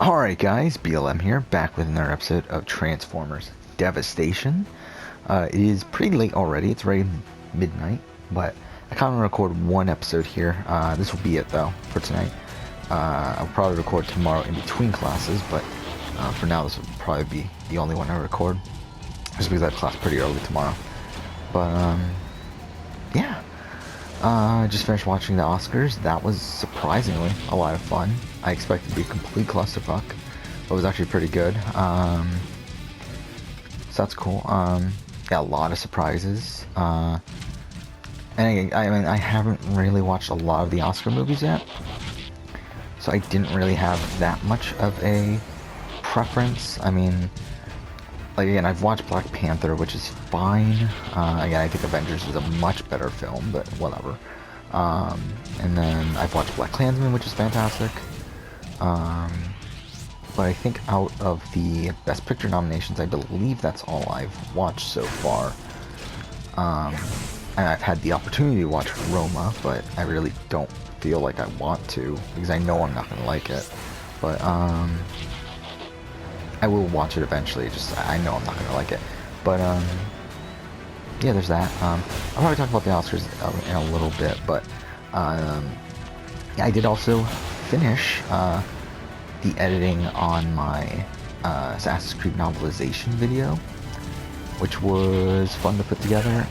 Alright guys, BLM here, back with another episode of Transformers Devastation. It is pretty late already, it's already midnight, but I kind of record one episode here. This will be it though, for tonight. I'll probably record tomorrow in between classes, but for now this will probably be the only one I record. Just because I have class pretty early tomorrow. But, yeah. I just finished watching the Oscars. That was surprisingly a lot of fun. I expected to be a complete clusterfuck, but it was actually pretty good. So that's cool. Got a lot of surprises. And I mean, I haven't really watched a lot of the Oscar movies yet, so I didn't really have that much of a preference. I mean, like, again, I've watched Black Panther, which is fine. Again, I think Avengers is a much better film, but whatever. And then I've watched Black Klansman, which is fantastic. But I think out of the Best Picture nominations, I believe that's all I've watched so far. And I've had the opportunity to watch Roma, but I really don't feel like I want to, because I know I'm not going to like it. But, I will watch it eventually, just I know I'm not going to like it. But, yeah, there's that. I'll probably talk about the Oscars in a little bit, but, yeah, I did also finish, the editing on my, Assassin's Creed novelization video, which was fun to put together.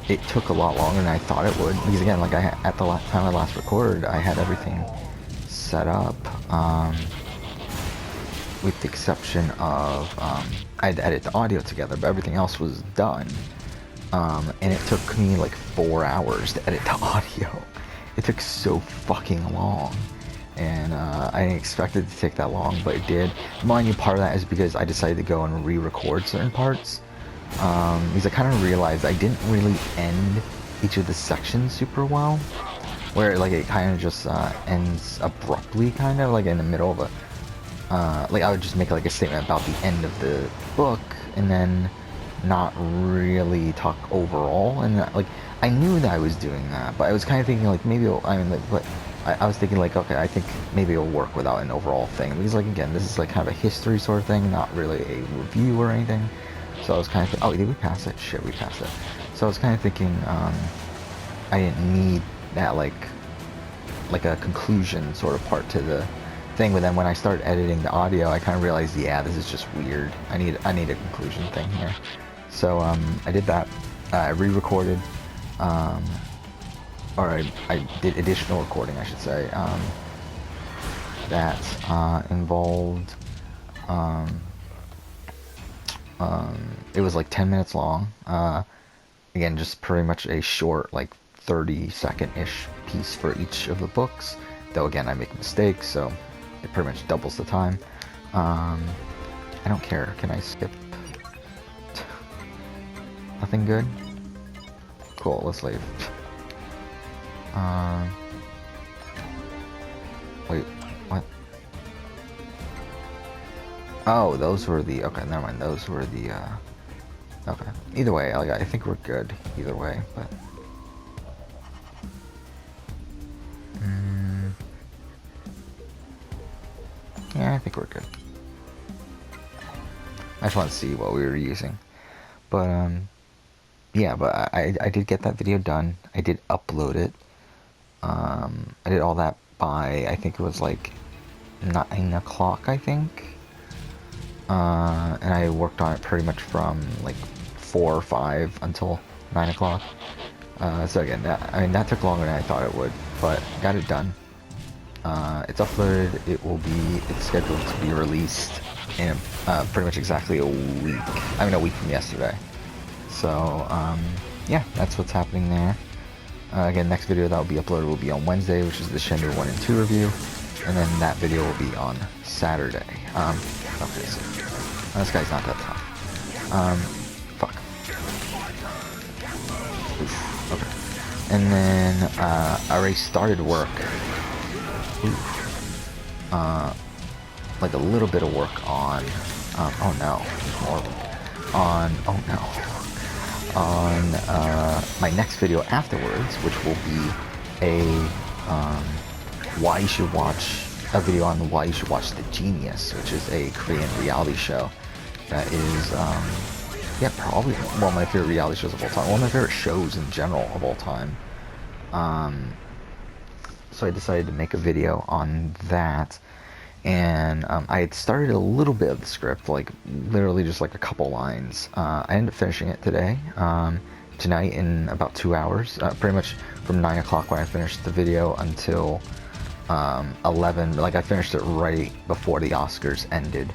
It took a lot longer than I thought it would, because again, like at the time I last recorded, I had everything set up, with the exception of, I had to edit the audio together, but everything else was done. And it took me like 4 hours to edit the audio. It took so fucking long. And I didn't expect it to take that long, but it did. Mind you, part of that is because I decided to go and re-record certain parts. Because I kind of realized I didn't really end each of the sections super well. Where like it kind of just ends abruptly, kind of like in the middle of a like I would just make like a statement about the end of the book and then not really talk overall. And like I knew that I was doing that, but I was kind of thinking like maybe I mean like, but I was thinking like, okay, I think maybe it'll work without an overall thing, because like again, this is like kind of a history sort of thing, not really a review or anything. So I was kind of oh, did we pass it? Shit, we passed it. So I was kind of thinking I didn't need that like a conclusion sort of part to the thing. But then when I started editing the audio, I kind of realized, yeah, this is just weird. I need a conclusion thing here. So I did that. I re-recorded, or I did additional recording, I should say. That involved. It was like 10 minutes long. Again, just pretty much a short, like 30-second-ish piece for each of the books. Though again, I make mistakes, so it pretty much doubles the time. I don't care. Can I skip? Nothing good? Cool, let's leave. Wait, what? Oh, those were the... Okay, never mind. Those were the, okay. Either way, like, I think we're good either way, but... Yeah, I think we're good. I just want to see what we were using. But, yeah, but I did get that video done. I did upload it. I did all that by, I think it was like 9 o'clock, I think. And I worked on it pretty much from like 4 or 5 until 9 o'clock. So again, that took longer than I thought it would, but got it done. It's uploaded. It's scheduled to be released in pretty much exactly a week. I mean, a week from yesterday. So, yeah, that's what's happening there. Again, next video that will be uploaded will be on Wednesday, which is the Shenmue 1 and 2 review. And then that video will be on Saturday. Okay, so this guy's not that tough. Fuck. Oof, okay. And then, I already started work. Like a little bit of work on, oh no, more on my next video afterwards, which will be a, why you should watch a video on why you should watch The Genius, which is a Korean reality show that is, yeah, probably one of my favorite reality shows of all time. One of my favorite shows in general of all time. So I decided to make a video on that. And I had started a little bit of the script, like literally just like a couple lines. I ended up finishing it today, tonight in about 2 hours, pretty much from 9 o'clock when I finished the video until 11. Like I finished it right before the Oscars ended,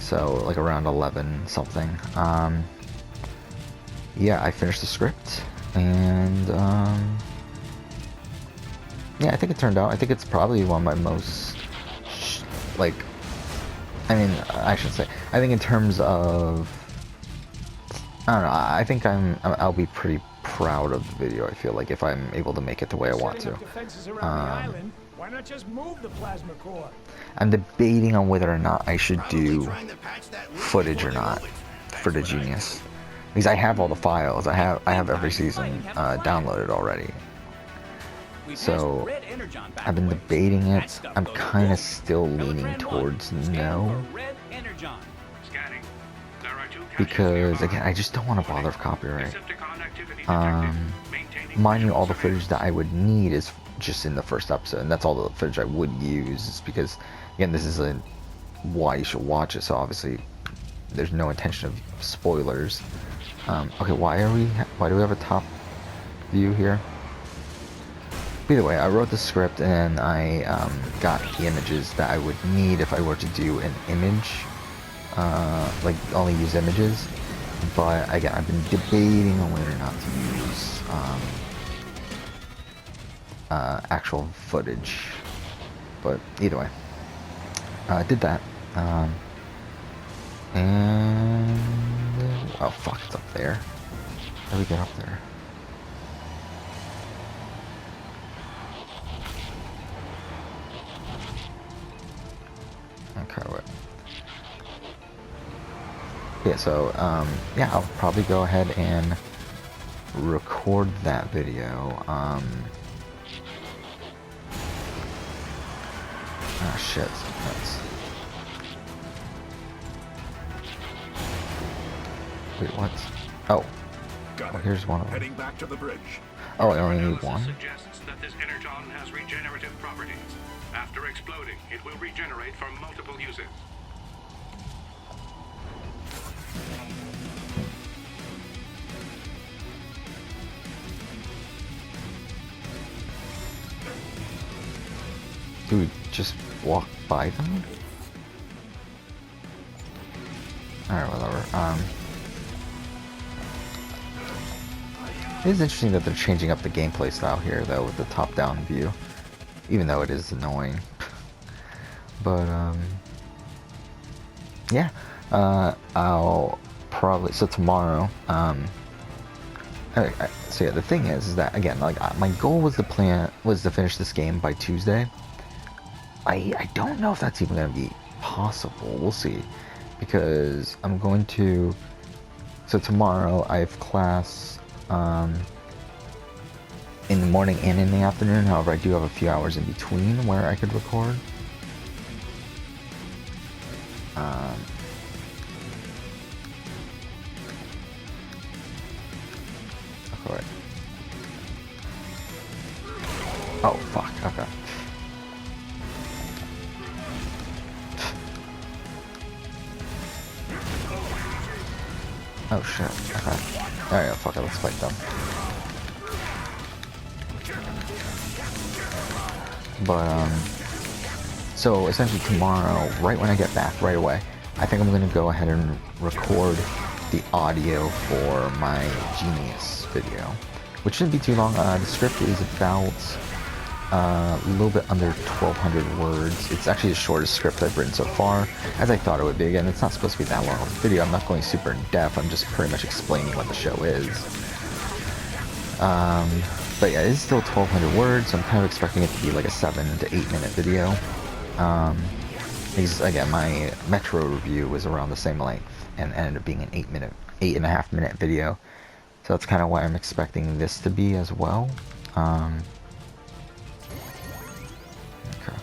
so like around 11 something. Yeah, I finished the script, and yeah, I think it turned out. I think it's probably one of my most like, I mean, I should say, I think in terms of, I don't know, I think I'll be pretty proud of the video, I feel like, if I'm able to make it the way I want to. Why not just move the plasma core? I'm debating on whether or not I should do footage or not for The Genius, because I have all the files. I have every season downloaded already. So I've been debating it. I'm kind of still leaning towards no, because again, I just don't want to bother with copyright. Mind you, all the footage that I would need is just in the first episode, and that's all the footage I would use. Is because, again, this is a why you should watch it. So obviously, there's no intention of spoilers. Okay, why do we have a top view here? Either way, I wrote the script and I got the images that I would need if I were to do an image, like only use images. But again, I've been debating on whether or not to use actual footage. But either way, I did that. And oh fuck, it's up there. How do we get up there? Okay, wait. Yeah, so, yeah, I'll probably go ahead and record that video. Oh, shit. That's... Wait, what? Oh. Well, here's one of them. Heading back to the bridge. Oh, I only need one? Suggests that this energon has regenerative properties. After exploding, it will regenerate for multiple uses. Do we just walk by them? Alright, whatever. It is interesting that they're changing up the gameplay style here, though, with the top-down view. Even though it is annoying. But, yeah. I'll probably... So tomorrow, so yeah, the thing is that, again, like, my goal was to finish this game by Tuesday. I don't know if that's even going to be possible. We'll see. Because I'm going to... So tomorrow, I have class... in the morning and in the afternoon. However, I do have a few hours in between where I could record. Okay. Oh, fuck. Okay. Oh, shit. Okay. Alright, fuck it. Let's fight them. But, so essentially tomorrow, right when I get back, right away, I think I'm going to go ahead and record the audio for my Genius video, which shouldn't be too long. The script is about a little bit under 1,200 words. It's actually the shortest script I've written so far, as I thought it would be. Again, it's not supposed to be that long of a video. I'm not going super in depth. I'm just pretty much explaining what the show is. But yeah, it's still 1,200 words, so I'm kind of expecting it to be like a 7 to 8 minute video. Because again, my Metro review was around the same length and ended up being an 8.5 minute video. So that's kind of why I'm expecting this to be as well. Okay.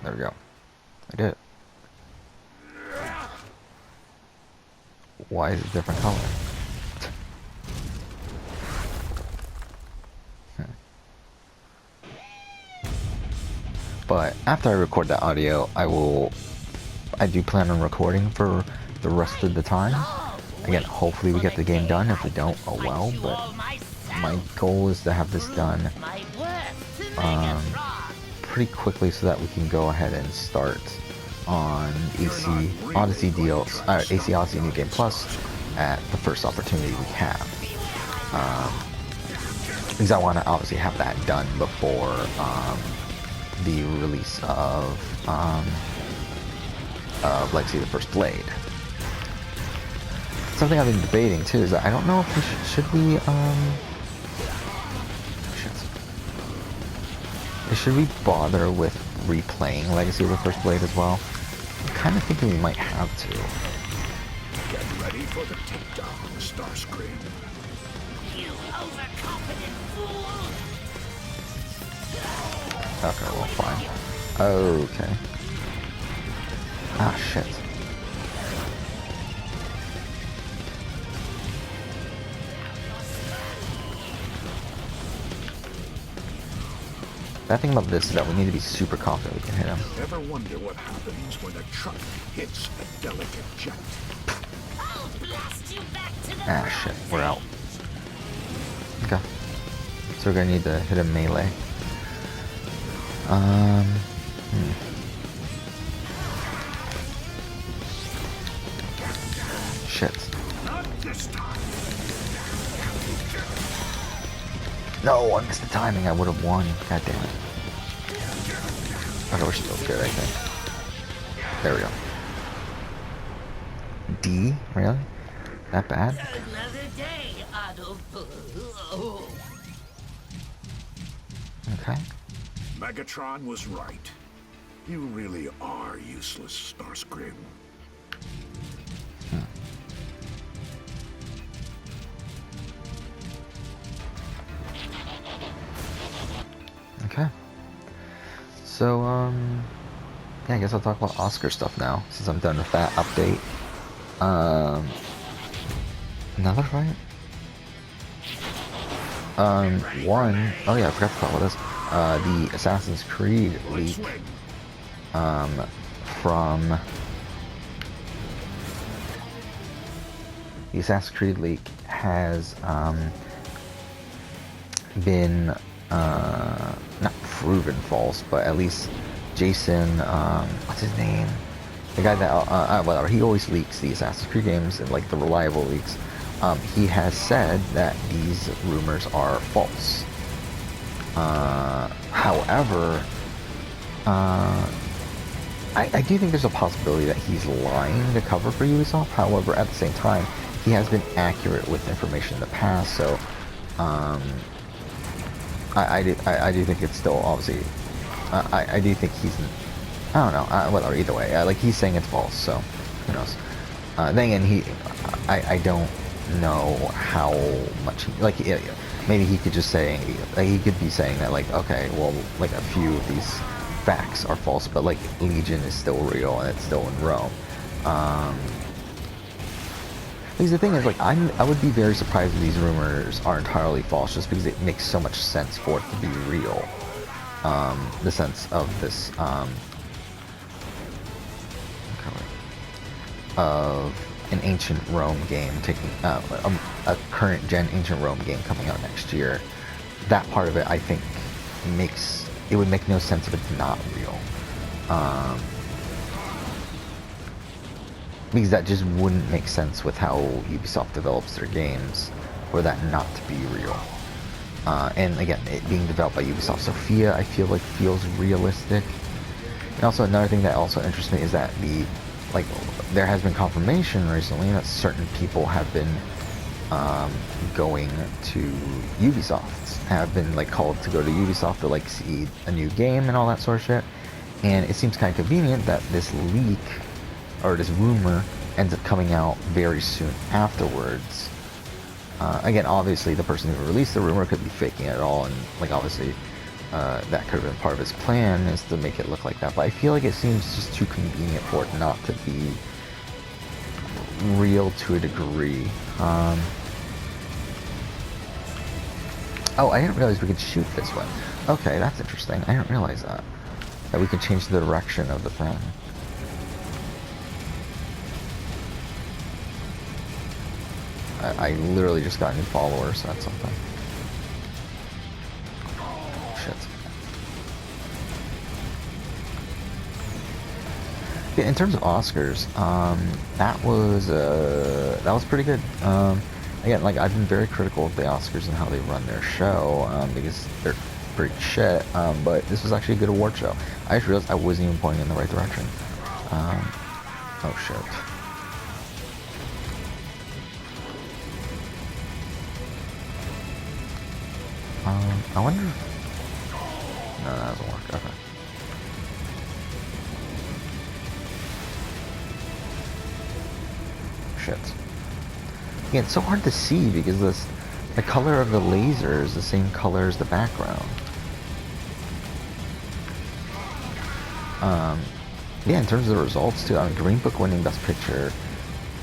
There we go. I did it. Why is it different color? But after I record that audio, I do plan on recording for the rest of the time. Again, hopefully we get the game done. If we don't, oh well, but my goal is to have this done pretty quickly so that we can go ahead and start on AC Odyssey AC Odyssey New Game Plus at the first opportunity we have. Because I want to obviously have that done before the release of Legacy of the First Blade. Something I've been debating too is that I don't know if we should we bother with replaying Legacy of the First Blade as well? I'm kind of thinking we might have to. Get ready for the takedown, Starscream. You overconfident fool! Okay, well, fine. Okay. Ah, shit. That thing about this is that we need to be super confident we can hit him. Ever wonder what happens when a truck hits a delicate jet? I'll blast you back to the Ah, shit. We're out. Okay. So we're gonna need to hit a melee. Shit. Not this time. No, I missed the timing. I would have won. God damn it. Okay, we're still good, I think. There we go. D? Really? That bad? Another day, Otto. Okay. Megatron was right. You really are useless, Starscream. Okay. So, yeah, I guess I'll talk about Oscar stuff now, since I'm done with that update. Another fight? One, oh yeah, I forgot to talk about this. The Assassin's Creed leak, from the Assassin's Creed leak has, been, not proven false, but at least Jason, what's his name? The guy that, whatever, he always leaks the Assassin's Creed games and like the reliable leaks. He has said that these rumors are false. However, I do think there's a possibility that he's lying to cover for Ubisoft. However, at the same time, he has been accurate with information in the past, so I do think it's still obviously. I do think he's. I don't know. Whatever. Either way, like he's saying it's false, so who knows? Then again, I don't know how much. Maybe he could just say. Like, he could be saying that, like, okay, well, like a few of these facts are false, but like Legion is still real and it's still in Rome. Because the thing is, like, I would be very surprised if these rumors are entirely false, just because it makes so much sense for it to be real. The sense of this, of an ancient Rome game taking, a current gen ancient Rome game coming out next year. That part of it, I think, it would make no sense if it's not real. Because that just wouldn't make sense with how Ubisoft develops their games, for that not to be real. And again, it being developed by Ubisoft Sofia, I feel like feels realistic. And also another thing that also interests me is that there has been confirmation recently that certain people have been going to Ubisoft, have been like called to go to Ubisoft to like see a new game and all that sort of shit. And it seems kind of convenient that this leak or this rumor ends up coming out very soon afterwards. Again, obviously the person who released the rumor could be faking it all, and like obviously that could have been part of his plan, is to make it look like that. But I feel like it seems just too convenient for it not to be real to a degree. Oh, I didn't realize we could shoot this way. Okay, that's interesting. I didn't realize that. That we could change the direction of the thing. I literally just got new followers, so that's something. Shit. Yeah, in terms of Oscars, that was pretty good. Again, like, I've been very critical of the Oscars and how they run their show, because they're pretty shit, but this was actually a good award show. I just realized I wasn't even pointing in the right direction. Oh shit. I wonder if... No, that doesn't work. Okay. Shit. Yeah, it's so hard to see because the color of the laser is the same color as the background. Yeah, in terms of the results too, I mean, Green Book winning Best Picture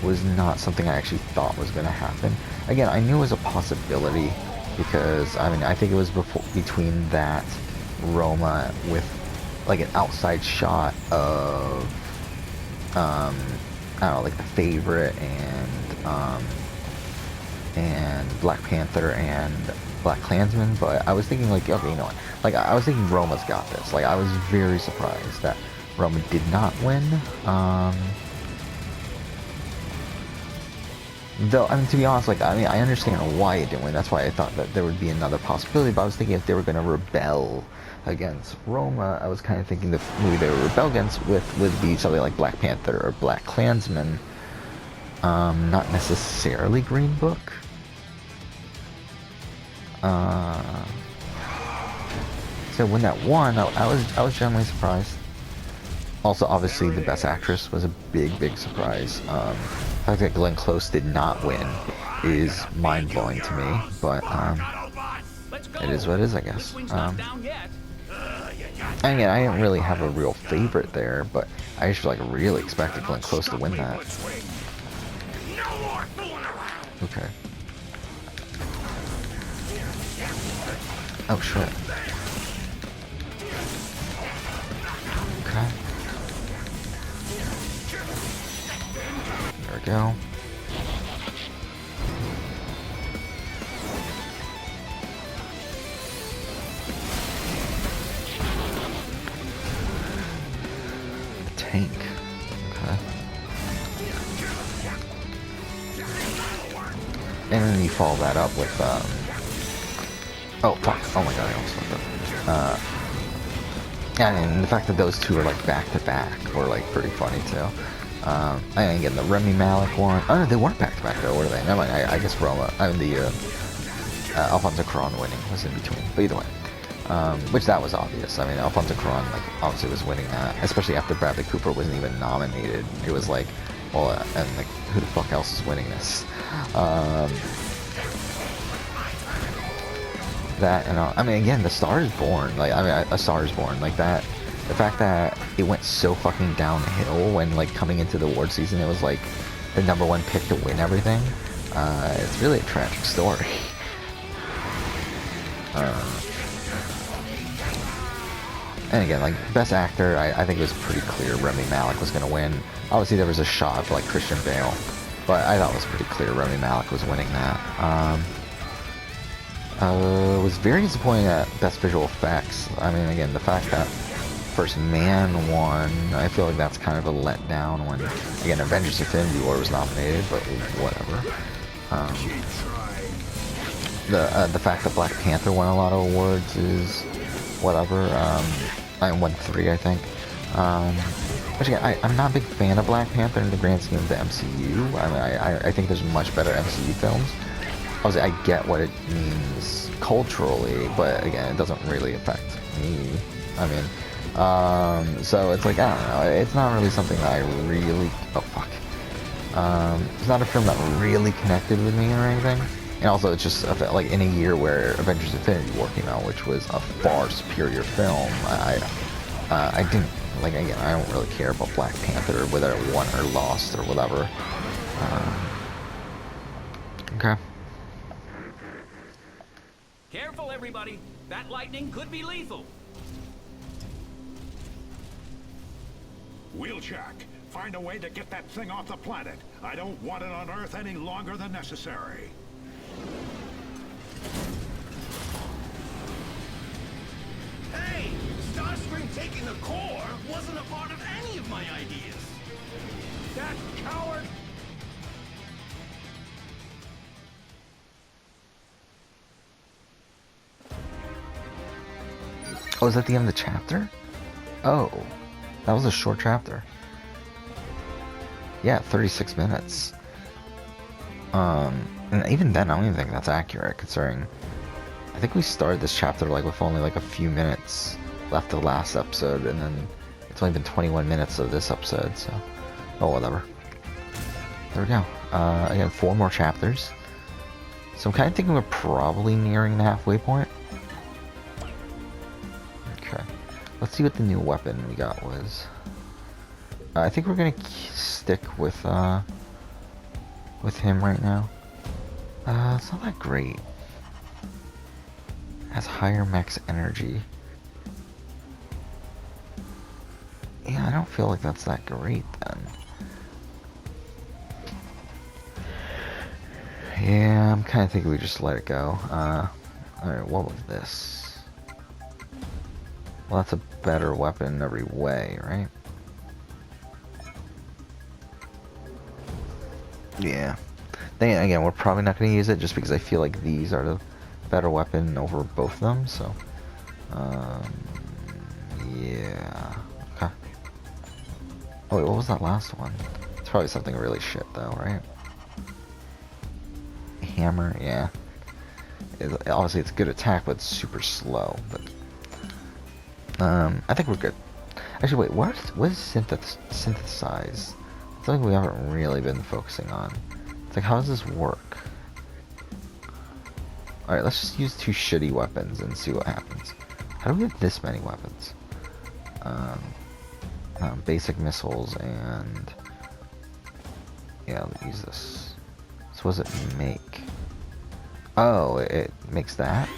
was not something I actually thought was going to happen. Again, I knew it was a possibility because, I mean, I think it was between that, Roma with like an outside shot of, I don't know, like The Favorite and Black Panther and Black Klansman, but I was thinking like, okay, you know what, like I was thinking Roma's got this. Like I was very surprised that Roma did not win. Though, I mean, to be honest, like, I mean, I understand why it didn't win. That's why I thought that there would be another possibility, but I was thinking if they were going to rebel against Roma, I was kind of thinking the movie they would rebel against would be something like Black Panther or Black Klansman. Not necessarily Green Book. So when that won, I was generally surprised. Also, obviously, the Best Actress was a big surprise. The fact that Glenn Close did not win is mind-blowing to me, but it is what it is, I guess. And again, I didn't really have a real favorite there, but I just like really expected Glenn Close to win that. Okay. Oh shit. Okay. There we go. Tank. Okay. And then you follow that up with, oh fuck, oh my god, I almost fucked up. And the fact that those two are like back to back were like pretty funny too. And again, the Remy Malik one, oh no, they weren't back to back though, were they? Never mind, I guess Roma, I mean Alfonso Cuarón winning was in between, but either way. Which that was obvious. I mean, Alfonso Cuarón, like, obviously was winning that, especially after Bradley Cooper wasn't even nominated. It was like, well, and like, who the fuck else is winning this? That, and I mean, again, The Star is Born, like, I mean, A Star is Born, like that, the fact that it went so fucking downhill when, like, coming into the award season, it was like the #1 pick to win everything. It's really a tragic story. And again, like, Best Actor, I think it was pretty clear Remy Malik was going to win. Obviously, there was a shot of, like, Christian Bale, but I thought it was pretty clear Remy Malik was winning that. Was very disappointing at Best Visual Effects. I mean, again, the fact that First Man won, I feel like that's kind of a letdown when, again, Avengers Infinity War was nominated, but whatever. The fact that Black Panther won a lot of awards is whatever. I won 3, I think. Which again, I'm not a big fan of Black Panther in the grand scheme of the MCU. I mean, I think there's much better MCU films. Obviously, I get what it means culturally, but again, it doesn't really affect me. I mean, so it's like, I don't know, it's not really something that I really, oh fuck. It's not a film that really connected with me or anything. And also, it's just like in a year where Avengers Infinity War came out, which was a far superior film. I didn't like. Again, I don't really care about Black Panther or whether it won or lost or whatever. Okay. Careful, everybody. That lightning could be lethal. Wheeljack, find a way to get that thing off the planet. I don't want it on Earth any longer than necessary. Hey! Starscream taking the core wasn't a part of any of my ideas. That coward! Oh, is that the end of the chapter? Oh, that was a short chapter. Yeah, 36 minutes. And even then, I don't even think that's accurate, considering I think we started this chapter like with only like a few minutes left of the last episode, and then it's only been 21 minutes of this episode, so oh, whatever. There we go. Again, 4 more chapters. So I'm kind of thinking we're probably nearing the halfway point. Okay, let's see what the new weapon we got was. I think we're gonna stick with him right now. It's not that great. Has higher max energy. Yeah, I don't feel like that's that great then. Yeah, I'm kind of thinking we just let it go. Alright, what was this? Well, that's a better weapon in every way, right? Yeah. Then again, we're probably not going to use it just because I feel like these are the better weapon over both of them, so... yeah... Okay. Oh wait, what was that last one? It's probably something really shit though, right? Hammer, yeah. Obviously it's good attack, but it's super slow, but... I think we're good. Actually, wait, what is synthesize? It's something we haven't really been focusing on. It's like, how does this work? Alright, let's just use 2 shitty weapons and see what happens. How do we have this many weapons? Basic missiles and... yeah, let's use this. So what does it make? Oh, it makes that?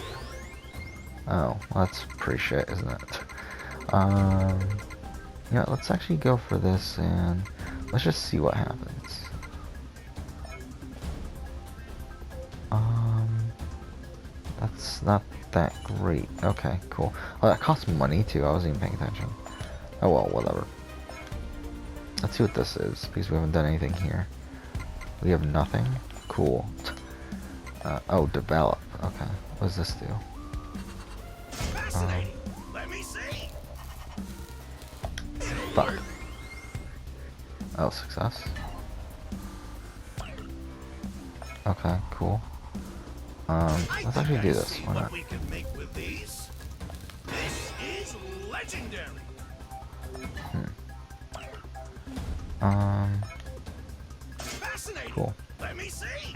Oh, well, that's pretty shit, isn't it? Yeah, let's actually go for this and let's just see what happens. That's not that great. Okay, cool. Oh, that costs money too. I wasn't even paying attention. Oh well, whatever. Let's see what this is, because we haven't done anything here. We have nothing? Cool. Oh, develop. Okay. What does this do? Fascinating. Let me see. Fuck. Oh, success. Okay, cool. Let's actually do this. Why not? What we can make with these. This is legendary. Fascinating. Cool. Let me see.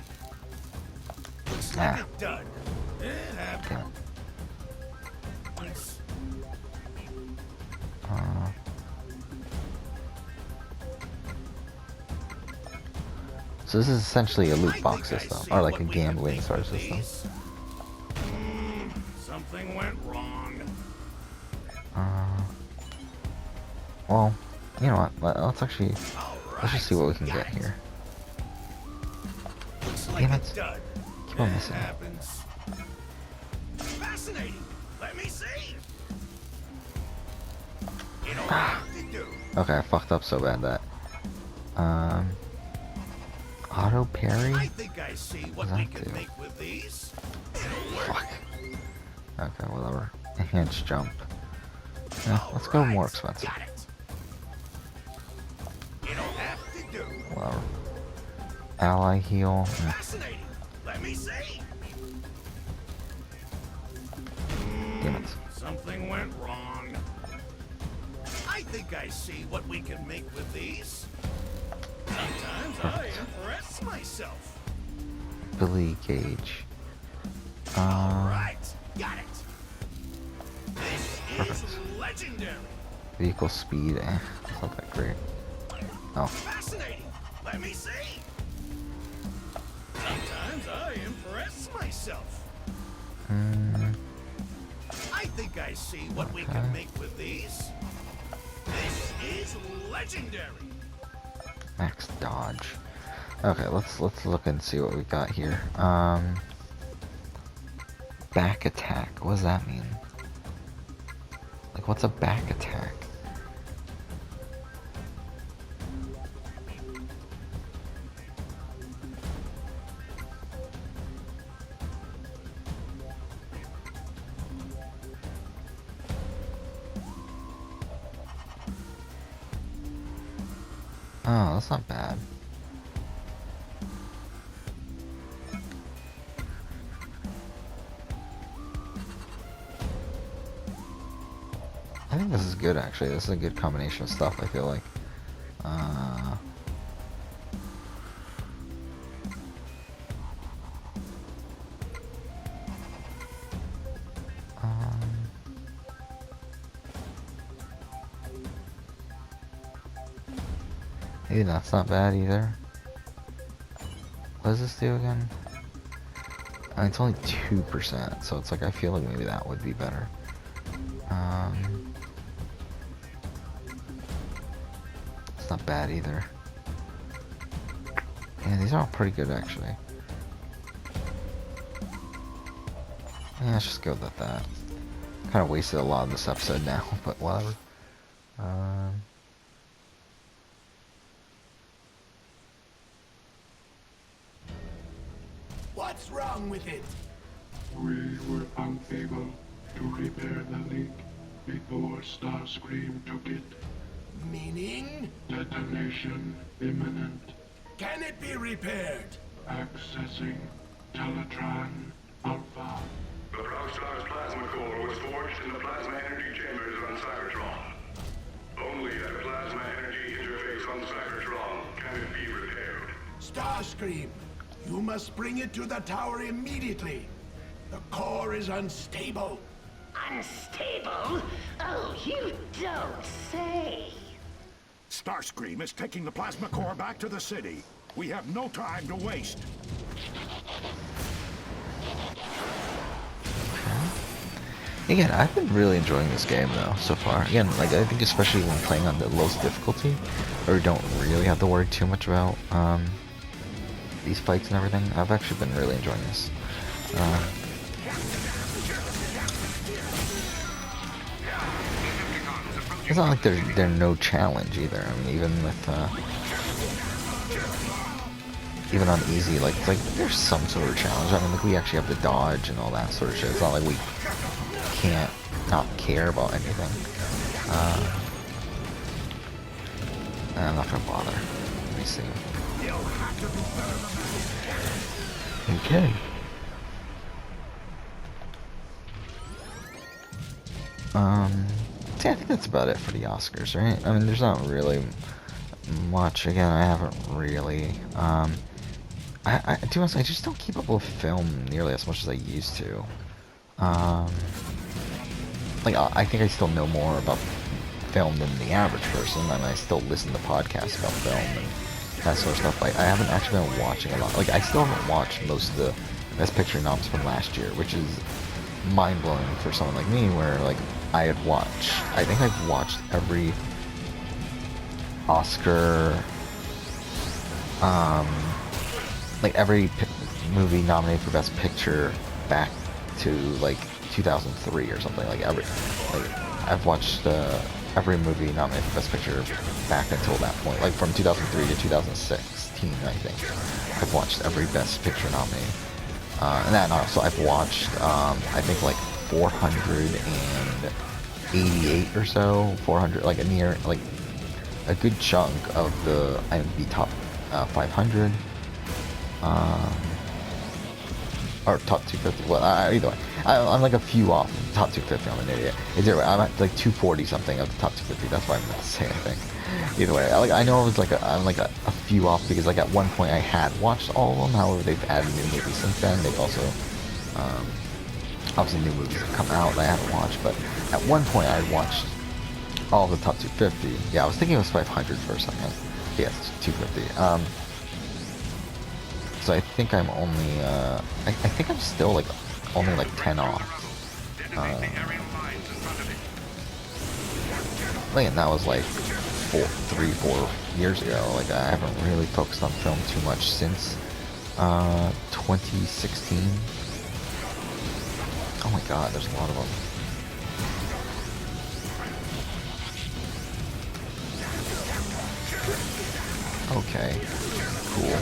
Looks like it done. Damn. So this is essentially a loot box system, or like a gambling sort of system. Something went wrong. Well, you know what? Let's actually let's just see what we can get here. Damn it! Keep on missing. Fascinating. Let me see. You know what to do. Okay, I fucked up so bad that. Auto parry? I think I see what we can make with these. Fuck. Okay, whatever. Enhanced jump. Yeah, let's go more expensive. Got it. You don't have to do. Whatever. Ally heal. Fascinating. Let me see. Damn it. Something went wrong. I think I see what we can make with these. Sometimes I impress myself. Stability gauge. Alright, got it. This is legendary. Vehicle speed, that's not that great. Oh. Fascinating. Let me see. Sometimes I impress myself. I think I see what we can make with these. This is legendary. Max dodge. Okay, let's look and see what we got here. Back attack. What does that mean? Like, what's a back attack? Oh, that's not bad. I think this is good, actually. This is a good combination of stuff, I feel like. Hey, that's not bad either. What does this do again? It's only 2%, so it's like, I feel like maybe that would be better. It's not bad either. Yeah, these are all pretty good, actually. Yeah, let's just go with that. Kind of wasted a lot of this episode now, but whatever. What's wrong with it? We were unable to repair the leak before Starscream took it. Meaning? Detonation imminent. Can it be repaired? Accessing Teletran Alpha. The Progstar's plasma core was forged in the plasma energy chambers on Cybertron. Only at a plasma energy interface on Cybertron can it be repaired. Starscream, you must bring it to the tower immediately. The core is unstable. Unstable? Oh, you don't say. Starscream is taking the plasma core back to the city. We have no time to waste. Again, I've been really enjoying this game though so far. Again, like I think especially when playing on the lowest difficulty, or don't really have to worry too much about these fights and everything. I've actually been really enjoying this. It's not like there's no challenge either. I mean, even with even on easy, like it's like there's some sort of challenge. I mean, like we actually have to dodge and all that sort of shit. It's not like we can't not care about anything. I'm not gonna bother. Let me see. Okay. See, I think that's about it for the Oscars, right? I mean, there's not really much. Again, I haven't really. To be honest, I just don't keep up with film nearly as much as I used to. Like, I think I still know more about film than the average person, and I still listen to podcasts about film and that sort of stuff. I haven't actually been watching a lot. Like, I still haven't watched most of the Best Picture noms from last year, which is mind-blowing for someone like me, where, like, I think I've watched every Oscar, like, every movie nominated for Best Picture back to, like, 2003 or something. Like I've watched every movie nominated for Best Picture back until that point, like from 2003 to 2016. I think I've watched every Best Picture nominee, and then also I've watched I think like 488 or so, 400, like a good chunk of the IMDb top 500. Or top 250. Well, either way, I'm like a few off the top 250. I'm an idiot. I'm at like 240 something of the top 250. That's what I meant to say, I think. Either way, I know it was I'm like a few off because like at one point I had watched all of them. However, they've added new movies since then. They've also obviously new movies have come out that I haven't watched. But at one point I watched all of the top 250. Yeah, I was thinking it was 500 for a second. Yeah, it's 250. So I think I'm only I think I'm still like only like 10 off. And that was like 4 years ago. Like I haven't really focused on film too much since 2016. Oh my god, there's a lot of them. Okay, cool.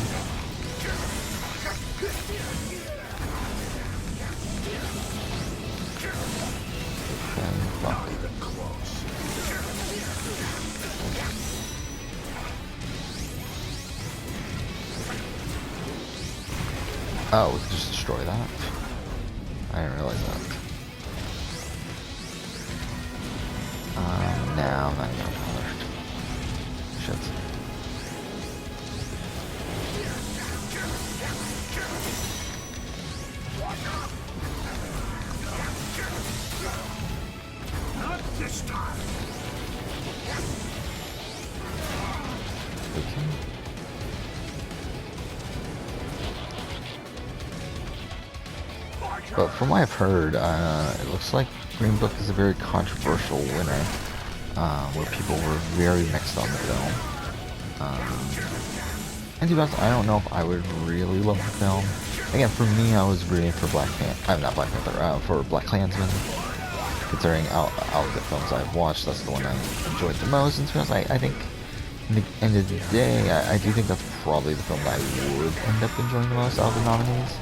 Fuck. Oh, we can just destroy that? I didn't realize that. No, I'm not even bothered. Shit. Not this time. Okay. But from what I've heard, it looks like Green Book is a very controversial winner, where people were very mixed on the film. And to be honest, I don't know if I would really love the film. Again, for me, I was rooting for not Black Panther, for Black Klansman. Considering out of the films I've watched, that's the one I enjoyed the most. And to be honest, I think, in the end of the day, I do think that's probably the film that I would end up enjoying the most out of the nominees.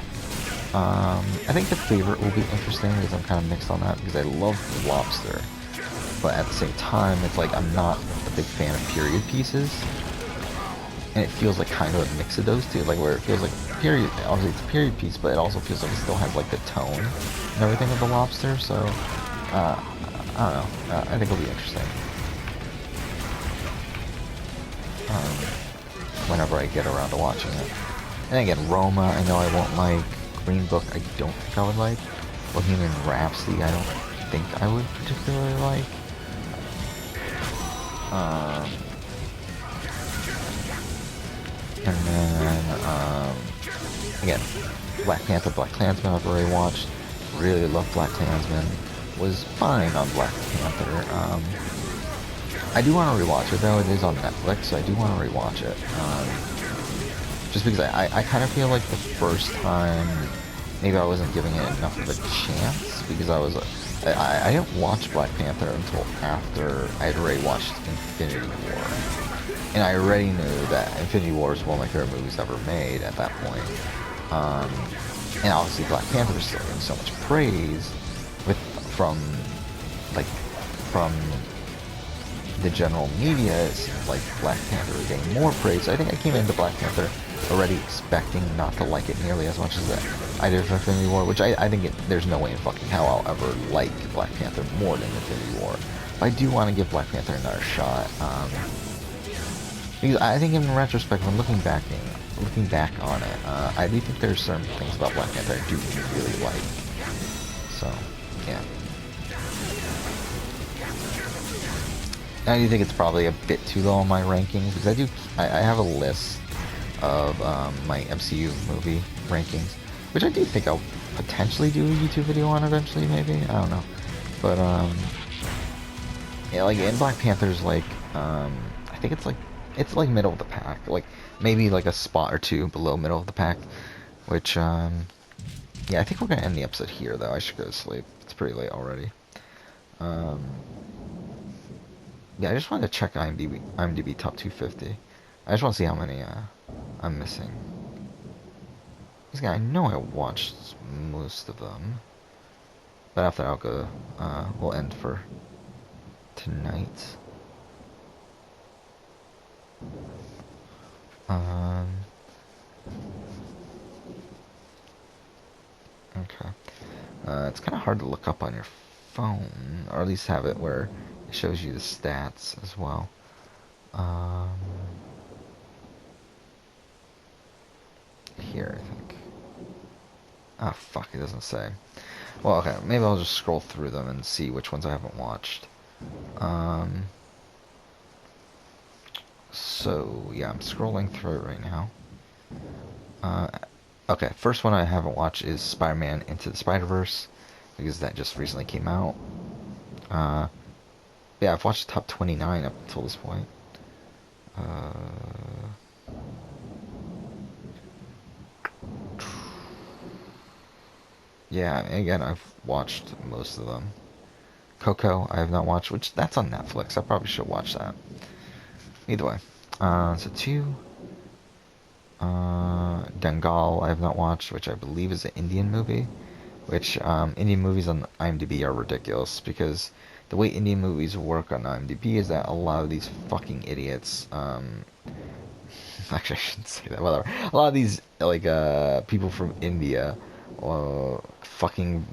I think the favorite will be interesting because I'm kind of mixed on that because I love Lobster, but at the same time, it's like I'm not a big fan of period pieces, and it feels like kind of a mix of those two, like where it feels like period. Obviously, it's a period piece, but it also feels like it still has like the tone and everything of the Lobster. So, I don't know. I think it'll be interesting. Whenever I get around to watching it. And again, Roma, I know I won't like. Green Book, I don't think I would like. Bohemian Rhapsody, I don't think I would particularly like. And then, again, Black Panther, Black Klansman, I've already watched. Really love Black Klansman. Was fine on Black Panther. I do want to rewatch it though. It is on Netflix, so I do want to rewatch it. Just because I kind of feel like the first time, maybe I wasn't giving it enough of a chance, because I didn't watch Black Panther until after I had already watched Infinity War. And I already knew that Infinity War is one of my favorite movies ever made at that point. And obviously Black Panther was still getting so much praise from the general media. It seems like Black Panther is getting more praise. So I think I came into Black Panther already expecting not to like it nearly as much as I did for Infinity War, which I think there's no way in fucking hell I'll ever like Black Panther more than Infinity War. But I do want to give Black Panther another shot, because I think in retrospect, when looking back on it, I do think there's certain things about Black Panther I do really like. So, yeah. I do think it's probably a bit too low on my rankings, because I have a list of my MCU movie rankings, which I do think I'll potentially do a YouTube video on eventually, maybe. I don't know. But, yeah, like, in Black Panther's, like, I think it's like middle of the pack. Like, maybe like a spot or two below middle of the pack, which, yeah, I think we're gonna end the episode here, though. I should go to sleep. It's pretty late already. Yeah, I just wanted to check IMDb top 250. I just want to see how many I'm missing. Because I know I watched most of them, but after that I'll go. We'll end for tonight. Okay. It's kind of hard to look up on your phone, or at least have it where it shows you the stats as well. Um, here, I think. Ah, fuck, it doesn't say. Well, okay, maybe I'll just scroll through them and see which ones I haven't watched. Um, so, yeah, I'm scrolling through it right now. Uh, okay, first one I haven't watched is Spider-Man Into the Spider-Verse, because that just recently came out. Uh, yeah, I've watched the top 29 up until this point. Uh, yeah, again, I've watched most of them. Coco, I have not watched, which that's on Netflix. I probably should watch that. Either way. So two. Dangal, I have not watched, which I believe is an Indian movie. Which Indian movies on IMDb are ridiculous because the way Indian movies work on IMDb is that a lot of these fucking idiots, actually I shouldn't say that, whatever. A lot of these like people from India fucking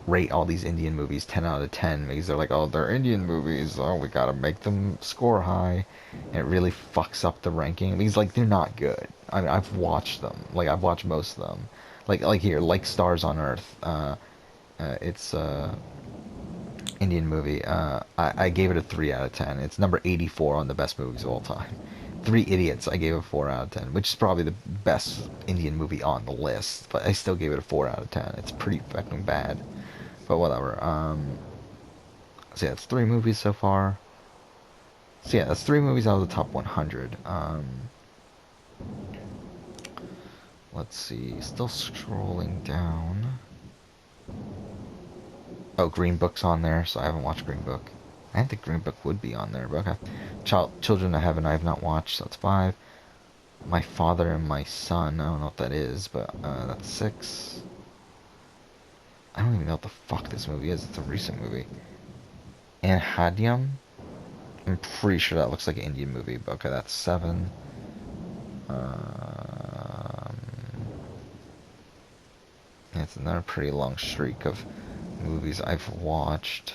rate all these Indian movies 10 out of 10 because they're like, oh, they're Indian movies, oh, we gotta make them score high, and it really fucks up the ranking because like they're not good. I mean, I've watched them, like I've watched most of them, like here, like Stars on Earth, it's Indian movie. I gave it a 3 out of 10. It's number 84 on the best movies of all time. Three Idiots, I gave a 4 out of 10, which is probably the best Indian movie on the list, but I still gave it a 4 out of 10. It's pretty fucking bad, but whatever. So yeah, it's 3 movies so far. So yeah, that's 3 movies out of the top 100. Let's see, still scrolling down. Oh, Green Book's on there, so I haven't watched Green Book. I didn't think Green Book would be on there, but okay. Children of Heaven I have not watched, so that's 5. My Father and My Son, I don't know what that is, but that's 6. I don't even know what the fuck this movie is. It's a recent movie. And Hadyam? I'm pretty sure that looks like an Indian movie, but okay, that's 7. Yeah, it's another pretty long streak of movies I've watched.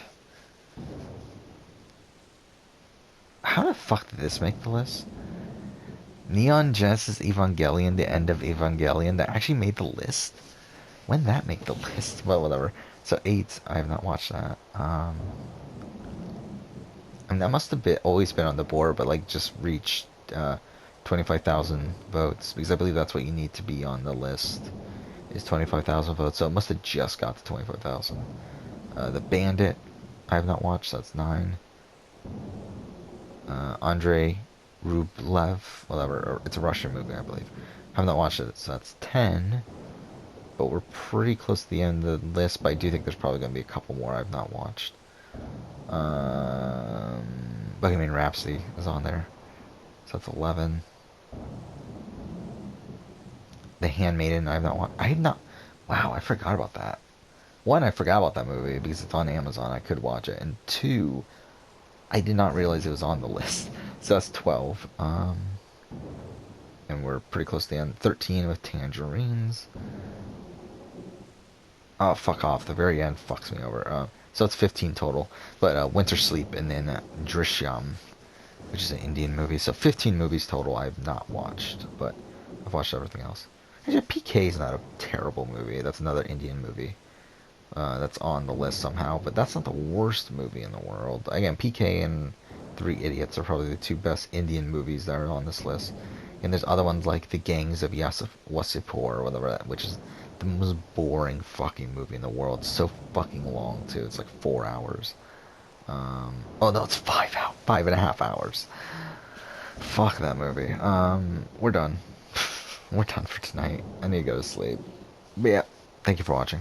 How the fuck did this make the list? Neon Genesis Evangelion, The End of Evangelion, that actually made the list? When did that make the list? Well, whatever. So 8, I have not watched that. I mean, that must have always been on the board, but like just reached 25,000 votes, because I believe that's what you need to be on the list, is 25,000 votes, so it must have just got to 25,000. The Bandit, I have not watched, that's 9. Andrei Rublev, whatever, it's a Russian movie, I believe. I have not watched it, so that's 10. But we're pretty close to the end of the list, but I do think there's probably going to be a couple more I've not watched. Bohemian Rhapsody is on there, so that's 11. The Handmaiden, I have not watched. I have not. Wow, I forgot about that. One, I forgot about that movie because it's on Amazon. I could watch it, and two, I did not realize it was on the list. So that's 12. And we're pretty close to the end. 13 with Tangerines. Oh, fuck off. The very end fucks me over. So it's 15 total. But Winter Sleep and then Drishyam, which is an Indian movie. So 15 movies total I've not watched, but I've watched everything else. Actually, PK is not a terrible movie. That's another Indian movie. That's on the list somehow, but that's not the worst movie in the world. Again, PK and Three Idiots are probably the 2 best Indian movies that are on this list. And there's other ones like The Gangs of Wasseypur or whatever, which is the most boring fucking movie in the world. It's so fucking long too. It's like 4 hours. Oh no, it's 5.5 hours. Fuck that movie. We're done. We're done for tonight. I need to go to sleep. But yeah, thank you for watching.